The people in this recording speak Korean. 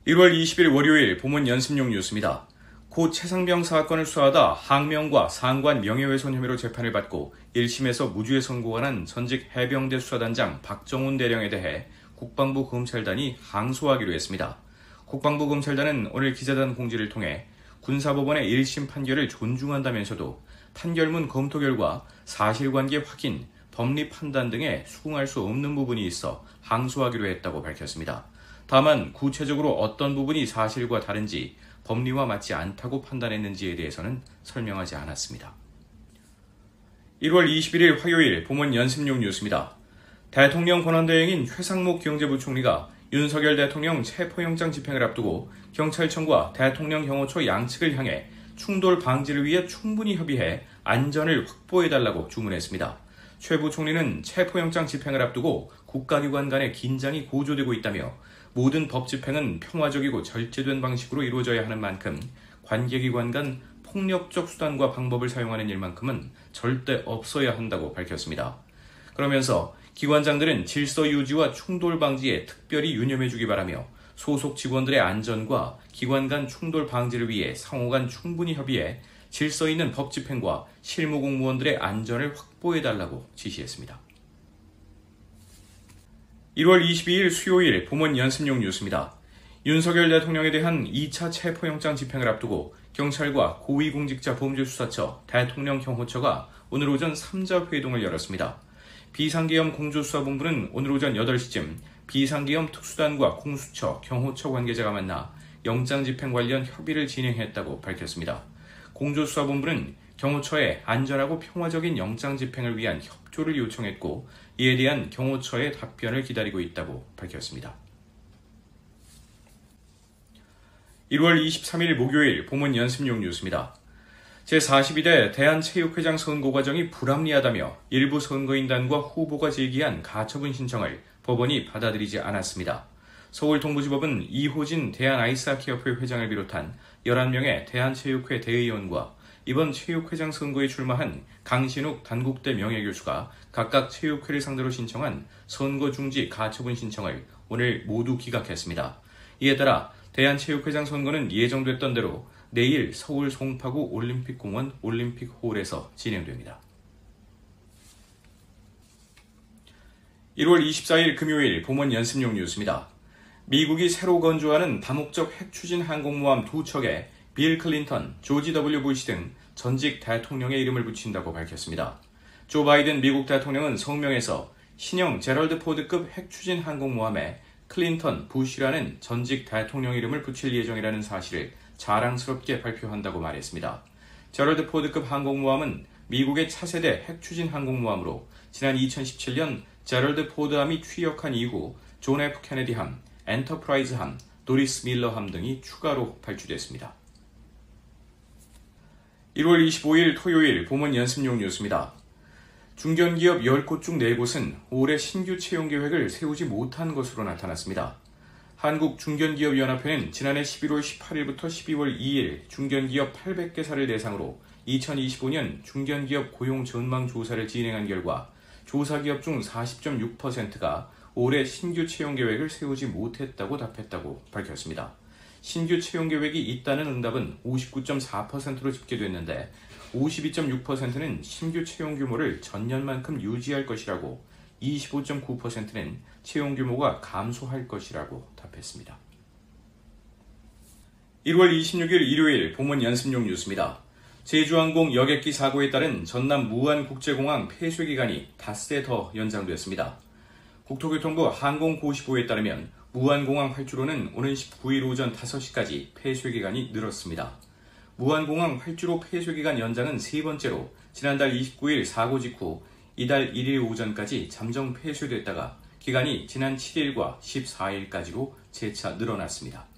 1월 20일 월요일 보문 연습용 뉴스입니다. 고 최상병 사건을 수사하다 항명과 상관 명예훼손 혐의로 재판을 받고 1심에서 무죄 선고가 난 전직 해병대 수사단장 박정훈 대령에 대해 국방부 검찰단이 항소하기로 했습니다. 국방부 검찰단은 오늘 기자단 공지를 통해 군사법원의 1심 판결을 존중한다면서도 판결문 검토 결과 사실관계 확인, 법리 판단 등에 수긍할 수 없는 부분이 있어 항소하기로 했다고 밝혔습니다. 다만 구체적으로 어떤 부분이 사실과 다른지 법리와 맞지 않다고 판단했는지에 대해서는 설명하지 않았습니다. 1월 21일 화요일 보문 연습용 뉴스입니다. 대통령 권한대행인 최상목 경제부총리가 윤석열 대통령 체포영장 집행을 앞두고 경찰청과 대통령 경호처 양측을 향해 충돌 방지를 위해 충분히 협의해 안전을 확보해달라고 주문했습니다. 최 부총리는 체포영장 집행을 앞두고 국가기관 간의 긴장이 고조되고 있다며 모든 법 집행은 평화적이고 절제된 방식으로 이루어져야 하는 만큼 관계기관 간 폭력적 수단과 방법을 사용하는 일만큼은 절대 없어야 한다고 밝혔습니다. 그러면서 기관장들은 질서 유지와 충돌 방지에 특별히 유념해주기 바라며 소속 직원들의 안전과 기관 간 충돌 방지를 위해 상호 간 충분히 협의해 질서 있는 법 집행과 실무 공무원들의 안전을 확보해달라고 지시했습니다. 1월 22일 수요일 보문 연습용 뉴스입니다. 윤석열 대통령에 대한 2차 체포영장 집행을 앞두고 경찰과 고위공직자범죄수사처, 대통령 경호처가 오늘 오전 3자 회동을 열었습니다. 비상계엄 공조수사본부는 오늘 오전 8시쯤 비상계엄 특수단과 공수처, 경호처 관계자가 만나 영장 집행 관련 협의를 진행했다고 밝혔습니다. 공조수사본부는 경호처에 안전하고 평화적인 영장 집행을 위한 협조를 요청했고 이에 대한 경호처의 답변을 기다리고 있다고 밝혔습니다. 1월 23일 목요일 보문 연습용 뉴스입니다. 제42대 대한체육회장 선거 과정이 불합리하다며 일부 선거인단과 후보가 제기한 가처분 신청을 법원이 받아들이지 않았습니다. 서울동부지법은 이호진 대한아이스하키협회 회장을 비롯한 11명의 대한체육회 대의원과 이번 체육회장 선거에 출마한 강신욱 단국대 명예교수가 각각 체육회를 상대로 신청한 선거 중지 가처분 신청을 오늘 모두 기각했습니다. 이에 따라 대한체육회장 선거는 예정됐던 대로 내일 서울 송파구 올림픽공원 올림픽홀에서 진행됩니다. 1월 24일 금요일 보문 연습용 뉴스입니다. 미국이 새로 건조하는 다목적 핵추진 항공모함 2척에 빌 클린턴, 조지 W. 부시 등 전직 대통령의 이름을 붙인다고 밝혔습니다. 조 바이든 미국 대통령은 성명에서 신형 제럴드 포드급 핵추진 항공모함에 클린턴, 부시라는 전직 대통령 이름을 붙일 예정이라는 사실을 자랑스럽게 발표한다고 말했습니다. 제럴드 포드급 항공모함은 미국의 차세대 핵추진 항공모함으로 지난 2017년 제럴드 포드함이 취역한 이후 존 F. 케네디함, 엔터프라이즈함, 도리스 밀러함 등이 추가로 발주됐습니다. 1월 25일 토요일 보문 연습용 뉴스입니다. 중견기업 10곳 중 4곳은 올해 신규 채용 계획을 세우지 못한 것으로 나타났습니다. 한국중견기업연합회는 지난해 11월 18일부터 12월 2일 중견기업 800개사를 대상으로 2025년 중견기업 고용 전망 조사를 진행한 결과 조사기업 중 40.6%가 올해 신규 채용 계획을 세우지 못했다고 답했다고 밝혔습니다. 신규 채용 계획이 있다는 응답은 59.4%로 집계됐는데 52.6%는 신규 채용 규모를 전년만큼 유지할 것이라고 25.9%는 채용 규모가 감소할 것이라고 답했습니다. 1월 26일 일요일 보문 연습용 뉴스입니다. 제주항공 여객기 사고에 따른 전남 무안국제공항 폐쇄 기간이 닷새 더 연장됐습니다. 국토교통부 항공고시부에 따르면 무안공항 활주로는 오는 19일 오전 5시까지 폐쇄 기간이 늘었습니다. 무안공항 활주로 폐쇄 기간 연장은 세 번째로 지난달 29일 사고 직후 이달 1일 오전까지 잠정 폐쇄됐다가 기간이 지난 7일과 14일까지로 재차 늘어났습니다.